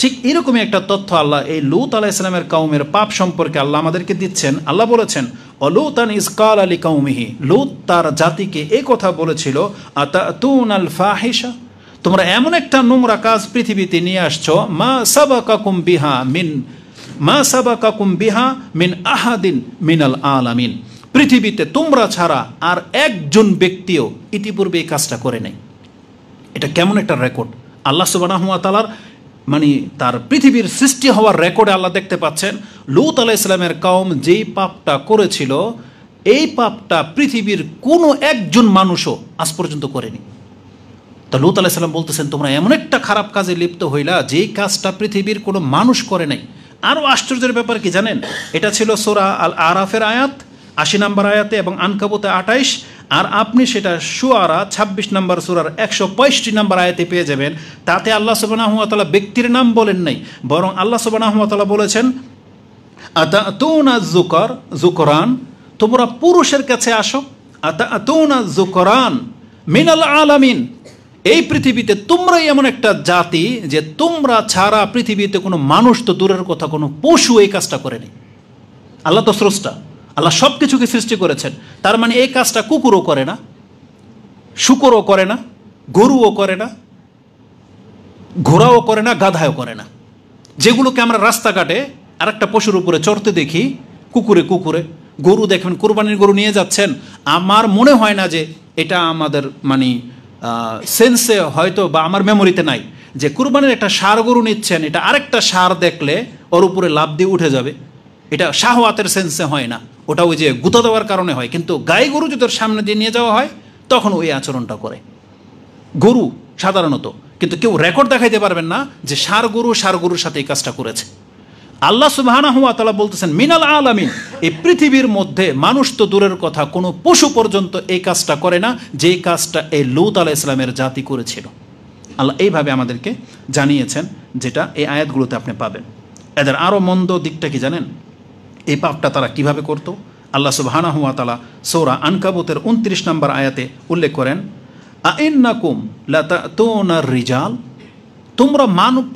ঠিক এরকমই একটা তথ্য আল্লাহ এই লূত আলাইহিস সালামের কওমের পাপ সম্পর্কে আল্লাহ আমাদেরকে দিচ্ছেন। আল্লাহ বলেছেন, অলুতান ইসকাল আলী কৌমিহি, লূত তার জাতিকে এই কথা বলেছিল, আতাতুনাল ফাহিশা, তোমরা এমন একটা নোংরা কাজ পৃথিবীতে নিয়ে আসছো, মা সাবাকাকুম বিহা মিন আহাদিন মিনাল আলামিন, পৃথিবীতে তোমরা ছাড়া আর একজন ব্যক্তিও ইতিপূর্বে এই কাজটা করে নাই। এটা কেমন একটা রেকর্ড! আল্লাহ সুবহানাহু ওয়া তাআলার মানে তার পৃথিবীর সৃষ্টি হওয়ার রেকর্ডে আল্লাহ দেখতে পাচ্ছেন লূত আলাইহিস সালামের কওম যেই পাপটা করেছিল, এই পাপটা পৃথিবীর কোনো একজন মানুষও আজ পর্যন্ত করেনি। তা লূত আলাইহিস সালাম বলতেছেন, তোমরা এমন একটা খারাপ কাজে লিপ্ত হইলা যেই কাজটা পৃথিবীর কোনো মানুষ করে নাই। আরও আশ্চর্যের ব্যাপার কি জানেন? এটা ছিল সূরা আল আরাফের আয়াত ৮০ নম্বর আয়াতে এবং আনকাবুতে ২৮, আর আপনি সেটা শুআরা ২৬ নম্বর সূরার ১৬৫ নম্বর আয়াতে পেয়ে যাবেন। তাতে আল্লাহ সুবহানাহু ওয়া তাআলা ব্যক্তির নাম বলেন নাই, বরং আল্লাহ সুবহানাহু ওয়া তাআলা বলেছেন, আতাতুনা যুকরান, তোমরা পুরুষের কাছে আসো, আতাতুনা যুকরান মিনাল আলামিন, এই পৃথিবীতে তোমরাই এমন একটা জাতি যে তোমরা ছাড়া পৃথিবীতে কোনো মানুষ তো দূরের কথা, কোনো পশু এই কাজটা করেনি। আল্লাহ তো স্রষ্টা, আল্লাহ সব কিছুকে সৃষ্টি করেছেন। তার মানে এই কাজটা কুকুরও করে না, শুকরও করে না, গরুও করে না, ঘোড়াও করে না, গাধাও করে না। যেগুলোকে আমরা রাস্তাঘাটে আর একটা পশুর উপরে চড়তে দেখি, কুকুরে, গরু দেখবেন, কোরবানির গরু নিয়ে যাচ্ছেন, আমার মনে হয় না যে এটা আমাদের মানে সেন্সে হয়তো বা আমার মেমোরিতে নাই যে কুরবানির একটা ষাঁড় গরু নিচ্ছেন, এটা আরেকটা ষাঁড় দেখলে ওর উপরে লাফ দিয়ে উঠে যাবে। এটা শাহওয়াতের সেন্সে হয় না, ওটা ওই যে গুঁতা দেওয়ার কারণে হয়। কিন্তু গাই গরু যদি ওর সামনে দিয়ে নিয়ে যাওয়া হয় তখন ওই আচরণটা করে গরু সাধারণত। কিন্তু কেউ রেকর্ড দেখাইতে পারবেন না যে ষাঁড় গরুর সাথে এই কাজটা করেছে। আল্লাহ সুবহানাহু ওয়া তাআলা বলতেছেন মিনাল আলামিন, এই পৃথিবীর মধ্যে মানুষ তো দূরের কথা, কোনো পশু পর্যন্ত এই কাজটা করে না যেই কাজটা এই লূত আলাইহিস সালামের জাতি করেছিল। আল্লাহ এইভাবে আমাদেরকে জানিয়েছেন, যেটা এই আয়াতগুলোতে আপনি পাবেন। এদের আরও মন্দ দিকটা কি জানেন? এই পাপটা তারা কিভাবে করত? আল্লাহ সুবহানাহু ওয়া তাআলা সূরা আনকাবুতের ২৯ নম্বর আয়াতে উল্লেখ করেন, আইন্নাকুম লাতাতুনার রিজাল, তোমরা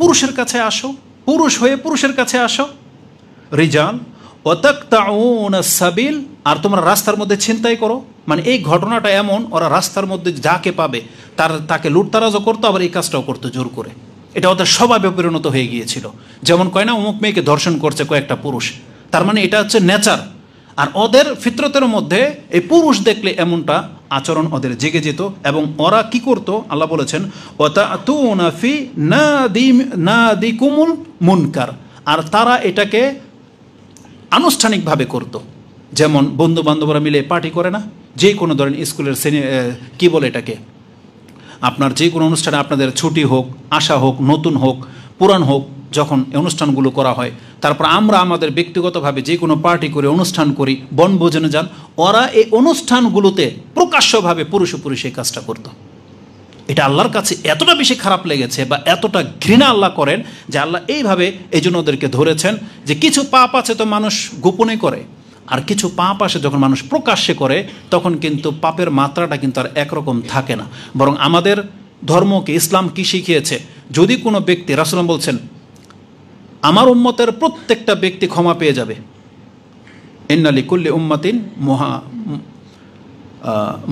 পুরুষের কাছে আসো, পুরুষ হয়ে পুরুষের কাছে আসো, রিজাল ওয়াতাকতাউনা সাবিল, আর তোমরা রাস্তার মধ্যে ছিনতাই করো। মানে এই ঘটনাটা এমন, ওরা রাস্তার মধ্যে যাকে পাবে তাকে লুটতারাজও করতো, আবার এই কাজটাও করতো জোর করে। এটা ওদের স্বভাবে পরিণত হয়ে গিয়েছিল। যেমন কয় না, অমুক মেয়েকে ধর্ষণ করছে কয়েকটা পুরুষ, তার মানে এটা হচ্ছে নেচার। আর ওদের ফিতরতের মধ্যে এই পুরুষ দেখলে এমনটা আচরণ ওদের জেগে যেত। এবং ওরা কি করতো? আল্লাহ বলেছেন, ওয়াতাতুনা ফি নাদিকুমুল মুনকার, আর তারা এটাকে আনুষ্ঠানিকভাবে করত। যেমন বন্ধু বান্ধবরা মিলে পার্টি করে না, যে কোনো ধরেন স্কুলের কি বলে এটাকে, আপনার যে কোনো অনুষ্ঠানে আপনাদের ছুটি হোক, আশা হোক, নতুন হোক, পুরান হোক, যখন অনুষ্ঠানগুলো করা হয়, তারপর আমরা আমাদের ব্যক্তিগতভাবে যে কোনো পার্টি করে অনুষ্ঠান করি, বনভোজনে যান, ওরা এই অনুষ্ঠানগুলোতে প্রকাশ্যভাবে পুরুষ এই কাজটা করত। এটা আল্লাহর কাছে এতটা বেশি খারাপ লেগেছে বা এতটা ঘৃণা আল্লাহ করেন যে আল্লাহ এইভাবে এই জন্য ওদেরকে ধরেছেন যে কিছু পাপ আছে তো মানুষ গোপনে করে, আর কিছু পাপ আসে যখন মানুষ প্রকাশ্যে করে, তখন কিন্তু পাপের মাত্রাটা কিন্তু আর একরকম থাকে না। বরং আমাদের ধর্মকে, ইসলাম কি শিখিয়েছে, যদি কোনো ব্যক্তি, রাসূল বলছেন আমার উম্মতের প্রত্যেকটা ব্যক্তি ক্ষমা পেয়ে যাবে, ইন্না লিকুল্লি উম্মাতিন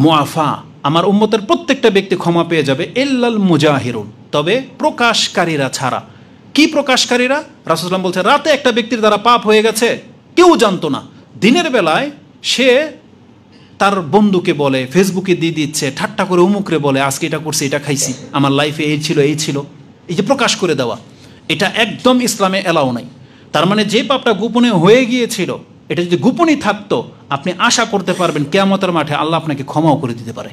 মুআফা, আমার উম্মতের প্রত্যেকটা ব্যক্তি ক্ষমা পেয়ে যাবে, ইল্লাল মুজাহিরুন, তবে প্রকাশকারীরা ছাড়া। কি প্রকাশকারীরা? রাসূল বলছেন রাতে একটা ব্যক্তির দ্বারা পাপ হয়ে গেছে, কেউ জানতো না, দিনের বেলায় সে তার বন্ধুকে বলে, ফেসবুকে দিয়ে দিচ্ছে, ঠাট্টা করে উমুকরে বলে আজকে এটা করছি, এটা খাইছি, আমার লাইফে এই ছিল। এই যে প্রকাশ করে দেওয়া, এটা একদম ইসলামে এলাও নাই। তার মানে যে পাপটা গোপনে হয়ে গিয়েছিল, এটা যদি গোপনই থাকতো, আপনি আশা করতে পারবেন কিয়ামতের মাঠে আল্লাহ আপনাকে ক্ষমাও করে দিতে পারে।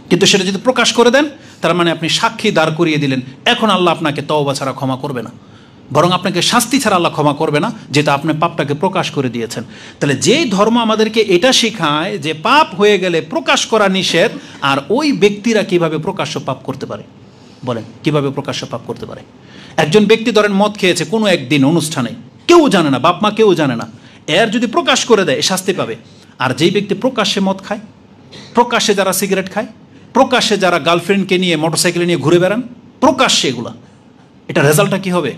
কিন্তু সেটা যদি প্রকাশ করে দেন, তার মানে আপনি সাক্ষী দাঁড় করিয়ে দিলেন, এখন আল্লাহ আপনাকে তওবা ছাড়া ক্ষমা করবে না, বরং আপনাকে শাস্তি ছাড়া আল্লাহ ক্ষমা করবে না, যেটা আপনি পাপটাকে প্রকাশ করে দিয়েছেন। তাহলে যেই ধর্ম আমাদেরকে এটা শেখায় যে পাপ হয়ে গেলে প্রকাশ করা নিষেধ, আর ওই ব্যক্তিরা কিভাবে প্রকাশ্য পাপ করতে পারে, বলেন কিভাবে প্রকাশ্য পাপ করতে পারে? একজন ব্যক্তি ধরেন মদ খেয়েছে কোনো একদিন অনুষ্ঠানে, কেউ জানে না, বাপ মা কেউ জানে না, এর যদি প্রকাশ করে দেয় শাস্তি পাবে। আর যেই ব্যক্তি প্রকাশ্যে মদ খায়, প্রকাশ্যে যারা সিগারেট খায়, প্রকাশ্যে যারা গার্লফ্রেন্ডকে নিয়ে মোটরসাইকেলে নিয়ে ঘুরে বেড়ান, প্রকাশ্যে এটা রেজাল্টটা কি হবে?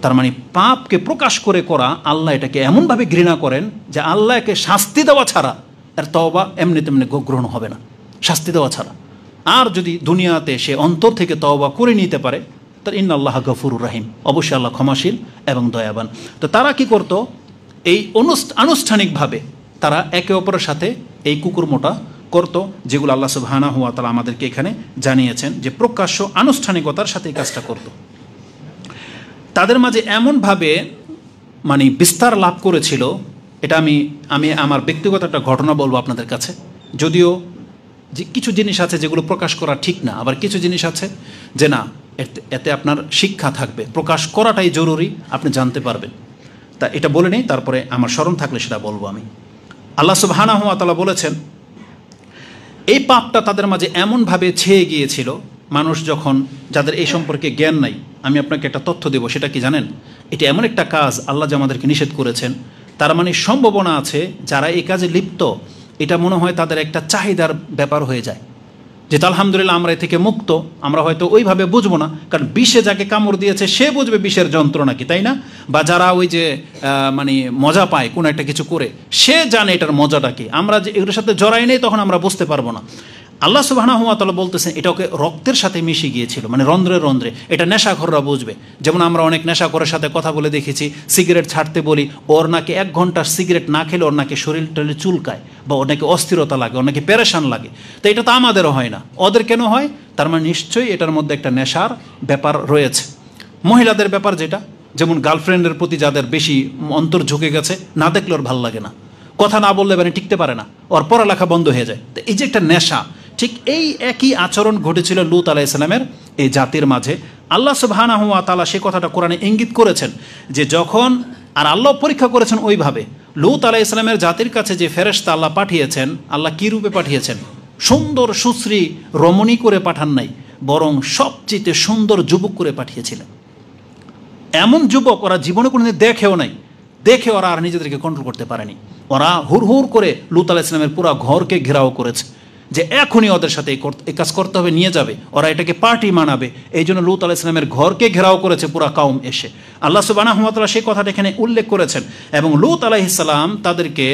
তার মানে পাপকে প্রকাশ করে করা, আল্লাহ এটাকে এমনভাবে ঘৃণা করেন যে আল্লাহকে শাস্তি দেওয়া ছাড়া এর তওবা এমনি তেমনি গ্রহণ হবে না, শাস্তি দেওয়া ছাড়া। আর যদি দুনিয়াতে সে অন্তর থেকে তওবা করে নিতে পারে, তার ইন্নাল্লাহ গফুরুর রাহিম, অবশ্যই আল্লাহ ক্ষমাশীল এবং দয়াবান। তো তারা কি করত? এই আনুষ্ঠানিকভাবে তারা একে অপরের সাথে এই কুকুরমোটা করত, যেগুলো আল্লাহ সুবহানাহু ওয়া তাআলা আমাদেরকে এখানে জানিয়েছেন যে প্রকাশ্য আনুষ্ঠানিকতার সাথে এই কাজটা করত। তাদের মাঝে এমনভাবে মানে বিস্তার লাভ করেছিল, এটা আমি আমার ব্যক্তিগত একটা ঘটনা বলবো আপনাদের কাছে। যদিও যে কিছু জিনিস আছে যেগুলো প্রকাশ করা ঠিক না, আবার কিছু জিনিস আছে যে না, এতে আপনার শিক্ষা থাকবে, প্রকাশ করাটাই জরুরি, আপনি জানতে পারবেন। তা এটা বলে নেই, তারপরে আমার স্মরণ থাকলে সেটা বলবো আমি। আল্লাহ সুবহানাহু ওয়া তাআলা বলেছেন, এই পাপটা তাদের মাঝে এমনভাবে ছেয়ে গিয়েছিল, মানুষ যখন, যাদের এই সম্পর্কে জ্ঞান নাই, আমি আপনাকে একটা তথ্য দেব, সেটা কি জানেন? এটা এমন একটা কাজ আল্লাহ যে আমাদেরকে নিষেধ করেছেন, তার মানে সম্ভাবনা আছে যারা এই কাজে লিপ্ত, এটা মনে হয় তাদের একটা চাহিদার ব্যাপার হয়ে যায়, যেটা আলহামদুলিল্লাহ আমরা এ থেকে মুক্ত। আমরা হয়তো ওইভাবে বুঝবো না, কারণ বিষে যাকে কামড় দিয়েছে সে বুঝবে বিষের যন্ত্রণা কি, তাই না? বা যারা ওই যে মানে মজা পায় কোনো একটা কিছু করে, সে জানে এটার মজাটা কি। আমরা যে এগুলোর সাথে জড়াই নেই, তখন আমরা বুঝতে পারবো না। আল্লাহ সুবহানাহু ওয়া তাআলা বলতেছেন এটা ওকে রক্তের সাথে মিশে গিয়েছিল, মানে রন্ধ্রে রন্ধ্রে। এটা নেশাখোররা বুঝবে। যেমন আমরা অনেক নেশাখোরের সাথে কথা বলে দেখেছি, সিগারেট ছাড়তে বলি, ওর নাকি 1 ঘন্টা সিগারেট না খেলে ওর নাকি শরীর টরীর চুলকায়, বা ওর নাকি অস্থিরতা লাগে, ওর নাকি পেরেশান লাগে। তো এটা তো আমাদেরও হয় না, ওদের কেন হয়? তার মানে নিশ্চয়ই এটার মধ্যে একটা নেশার ব্যাপার রয়েছে। মহিলাদের ব্যাপার যেটা, যেমন গার্লফ্রেন্ডের প্রতি যাদের বেশি অন্তর ঝুঁকে গেছে, না দেখলে ওর ভালো লাগে না, কথা না বললে মানে টিকতে পারে না, ওর পড়ালেখা বন্ধ হয়ে যায়। তো এই যে একটা নেশা, ঠিক এই একই আচরণ ঘটেছিল লূত আলাইহিস সালামের এই জাতির মাঝে। আল্লাহ সুবহানাহু ওয়া তাআলা সে কথাটা কোরআনে ইঙ্গিত করেছেন যে যখন, আর আল্লাহ পরীক্ষা করেছেন ওইভাবে, লূত আলাইহিস সালামের জাতির কাছে যে ফেরেশতা আল্লাহ পাঠিয়েছেন, আল্লাহ কী রূপে পাঠিয়েছেন? সুন্দর সুশ্রী রমণী করে পাঠান নাই, বরং সবচেয়ে সুন্দর যুবক করে পাঠিয়েছিলেন। এমন যুবক ওরা জীবনে কোনোদিন দেখেও নাই, দেখে ওরা আর নিজেদেরকে কন্ট্রোল করতে পারেনি। ওরা হুড় হুড় করে লূত আলাইহিস সালামের পুরো ঘরকে ঘেরাও করেছে, যে এখনই ওদের সাথে এই কাজ করতে হবে, নিয়ে যাবে, ওরা এটাকে পার্টি মানাবে। এই জন্য লূত আলাইহিস সালামের ঘরকে ঘেরাও করেছে পুরা কাউম এসে। আল্লাহ সুবহানাহু ওয়া তাআলা সেই কথাটা এখানে উল্লেখ করেছেন। এবং লূত আলাইহিস সালাম তাদেরকে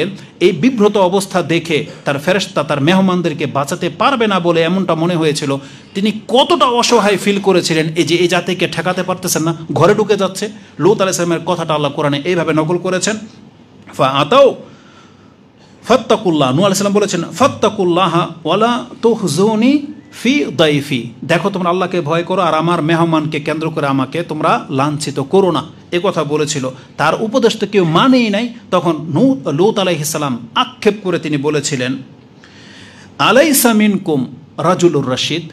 এই বিব্রত অবস্থা দেখে তার ফেরেশতা তার মেহমানদেরকে বাঁচাতে পারবে না বলে এমনটা মনে হয়েছিল। তিনি কতটা অসহায় ফিল করেছিলেন, এই যে এই জাতিকে ঠেকাতে পারতেছেন না, ঘরে ঢুকে যাচ্ছে। লূত আলাইহিস সালামের কথাটা আল্লাহ কোরআনে এইভাবে নকল করেছেন, ফাআতাও ফাত্তাকুল্লাহ, নূহ আলাইহিস সালাম বলেছেন, ফাত্তাকুল্লাহ ওয়ালা তুহজুনি ফি দাইফি, দেখো তোমরা আল্লাহকে ভয় করো আর আমার মেহমানকে কেন্দ্র করে আমাকে তোমরা লাঞ্ছিত করো না, এ কথা বলেছিল। তার উপদেশ তো কেউ মানেই নাই। তখন লূত আলাইহিস সালাম আক্ষেপ করে তিনি বলেছিলেন, আলাইসা মিনকুম রাজুলুর রশিদ,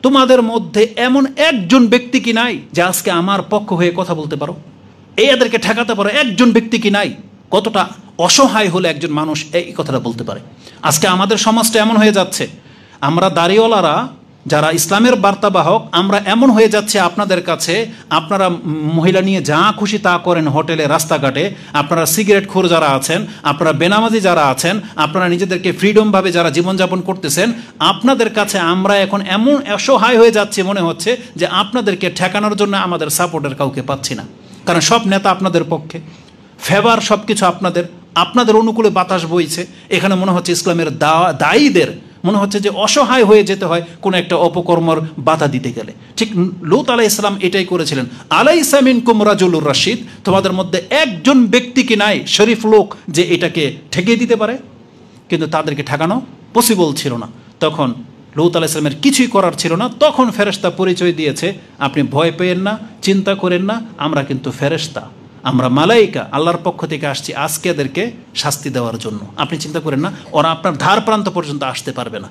তোমাদের মধ্যে এমন একজন ব্যক্তি কি নাই যে আজকে আমার পক্ষ হয়ে কথা বলতে পারো, এদেরকে ঠেকাতে পারো? একজন ব্যক্তি কি নাই? কতটা অসহায় হলে একজন মানুষ এই কথাটা বলতে পারে? আজকে আমাদের সমাজটা এমন হয়ে যাচ্ছে, আমরা দাড়িওয়ালারা যারা ইসলামের বার্তাবাহক, আমরা এমন হয়ে যাচ্ছে আপনাদের কাছে, আপনারা মহিলা নিয়ে যা খুশি তা করেন, হোটেলে রাস্তাঘাটে, আপনারা সিগারেট খোর যারা আছেন, আপনারা বেনামাজি যারা আছেন, আপনারা নিজেদেরকে ফ্রিডমভাবে যারা জীবনযাপন করতেছেন, আপনাদের কাছে আমরা এখন এমন অসহায় হয়ে যাচ্ছে, মনে হচ্ছে যে আপনাদেরকে ঠেকানোর জন্য আমাদের সাপোর্টের কাউকে পাচ্ছি না। কারণ সব নেতা আপনাদের পক্ষে, ফেভার সব কিছু আপনাদের অনুকূলে বাতাস বইছে। এখানে মনে হচ্ছে ইসলামের দায়ীদের মনে হচ্ছে যে অসহায় হয়ে যেতে হয় কোনো একটা অপকর্মর বাধা দিতে গেলে। ঠিক লূত আলাইহিস সালাম এটাই করেছিলেন। আলাইসা মিনকুম রাজুলুর রশিদ, তোমাদের মধ্যে একজন ব্যক্তি কি নাই, শরীফ লোক, যে এটাকে ঠেকিয়ে দিতে পারে? কিন্তু তাদেরকে ঠেকানো পসিবল ছিল না। তখন লূত আলাইহিস সালামের কিছুই করার ছিল না। তখন ফেরেশতা পরিচয় দিয়েছে, আপনি ভয় পেয়েন না, চিন্তা করেন না, আমরা কিন্তু ফেরেশতা, আমরা মালাইকা, আল্লাহর পক্ষ থেকে আসছি আজকে এদেরকে শাস্তি দেওয়ার জন্য। আপনি চিন্তা করেন না, ওরা আপনার ধার প্রান্ত পর্যন্ত আসতে পারবে না।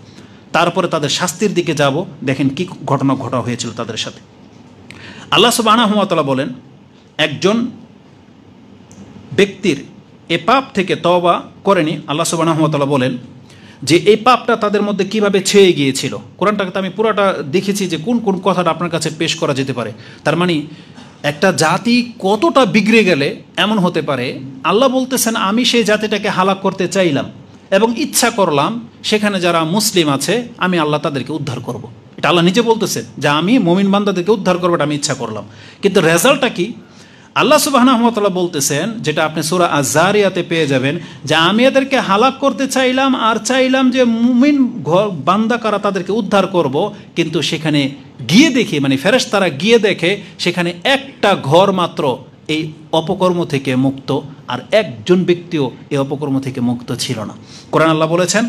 তারপরে তাদের শাস্তির দিকে যাব, দেখেন কি ঘটনা ঘটা হয়েছিল তাদের সাথে। আল্লাহ সুবহানাহু ওয়া তাআলা বলেন, একজন ব্যক্তির এ পাপ থেকে তওবা করেনি। আল্লাহ সুবহানাহু ওয়া তাআলা বলেন যে এই পাপটা তাদের মধ্যে কিভাবে ছেয়ে গিয়েছিল। কোরআনটাকে তো আমি পুরোটা দেখেছি যে কোন কোন কথাটা আপনার কাছে পেশ করা যেতে পারে। তার মানে একটা জাতি কতটা বিগড়ে গেলে এমন হতে পারে, আল্লাহ বলতেছেন আমি সেই জাতিটাকে হালাক করতে চাইলাম এবং ইচ্ছা করলাম সেখানে যারা মুসলিম আছে আমি আল্লাহ তাদেরকে উদ্ধার করব। এটা আল্লাহ নিজে বলতেছে যে আমি মুমিন বান্দাদেরকে উদ্ধার করবো, এটা আমি ইচ্ছা করলাম। কিন্তু রেজাল্টটা কি? আল্লাহ সুবহানাহু ওয়া তাআলা বলতেছেন, যেটা আপনি সূরা আয-যারিয়াতে পেয়ে যাবেন, যে আমি এদেরকে হালাক করতে চাইলাম আর চাইলাম যে মুমিন বান্দা কারা তাদেরকে উদ্ধার করব, কিন্তু সেখানে গিয়ে দেখি, মানে ফেরেশতারা গিয়ে দেখে সেখানে একটা ঘর মাত্র এই অপকর্ম থেকে মুক্ত, আর একজন ব্যক্তিও এই অপকর্ম থেকে মুক্ত ছিল না। কোরআন আল্লাহ বলেছেন,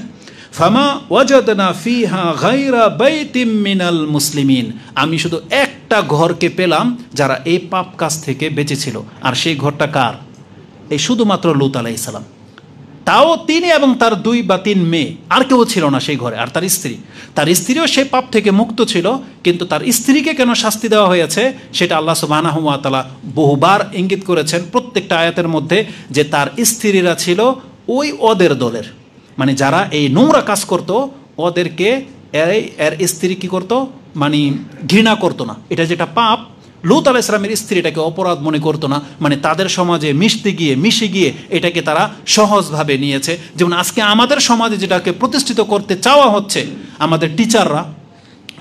ফামা ওয়াজাদনা ফিহা গায়রা বাইতিম মিনাল মুসলিমিন, আমি শুধু একটা ঘরকে পেলাম যারা এই পাপ কাজ থেকে বেঁচেছিল। আর সেই ঘরটা কার? এই শুধুমাত্র লূত আলাইহিস সালাম। তাও তিনি এবং তার 2 বা 3 মেয়ে, আর কেউ ছিল না সেই ঘরে। আর তার স্ত্রী, তার স্ত্রীও সেই পাপ থেকে মুক্ত ছিল, কিন্তু তার স্ত্রীকে কেন শাস্তি দেওয়া হয়েছে সেটা আল্লাহ সুবহানাহু ওয়া তাআলা বহুবার ইঙ্গিত করেছেন প্রত্যেকটা আয়াতের মধ্যে, যে তার স্ত্রীরা ছিল ওই ওদের দলের, মানে যারা এই নোংরা কাজ করত ওদেরকে এর স্ত্রী কি করতো, মানে ঘৃণা করতো না। এটা যেটা পাপ, লূত আলাইহিস সালামের স্ত্রী এটাকে অপরাধ মনে করতো না, মানে তাদের সমাজে মিশে গিয়ে এটাকে তারা সহজভাবে নিয়েছে। যেমন আজকে আমাদের সমাজে যেটাকে প্রতিষ্ঠিত করতে চাওয়া হচ্ছে, আমাদের টিচাররা,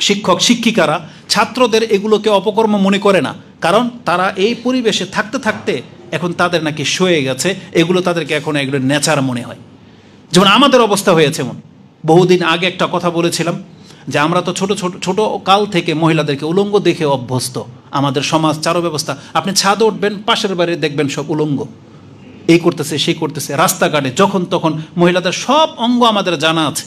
শিক্ষক শিক্ষিকারা ছাত্রদের এগুলোকে অপকর্ম মনে করে না, কারণ তারা এই পরিবেশে থাকতে থাকতে এখন তাদের নাকি সয়ে গেছে, এগুলো তাদেরকে এখন এগুলো নেচার মনে হয়। যেমন আমাদের অবস্থা হয়েছে। এমন বহুদিন আগে একটা কথা বলেছিলাম যে আমরা তো ছোট কাল থেকে মহিলাদেরকে উলঙ্গ দেখে অভ্যস্ত। আমাদের সমাজ চারু ব্যবস্থা, আপনি ছাদে উঠবেন, পাশের বাড়ি দেখবেন সব উলঙ্গ, এই করতেছে সেই করতেছে। রাস্তাঘাটে যখন তখন মহিলাদের সব অঙ্গ আমাদের জানা আছে।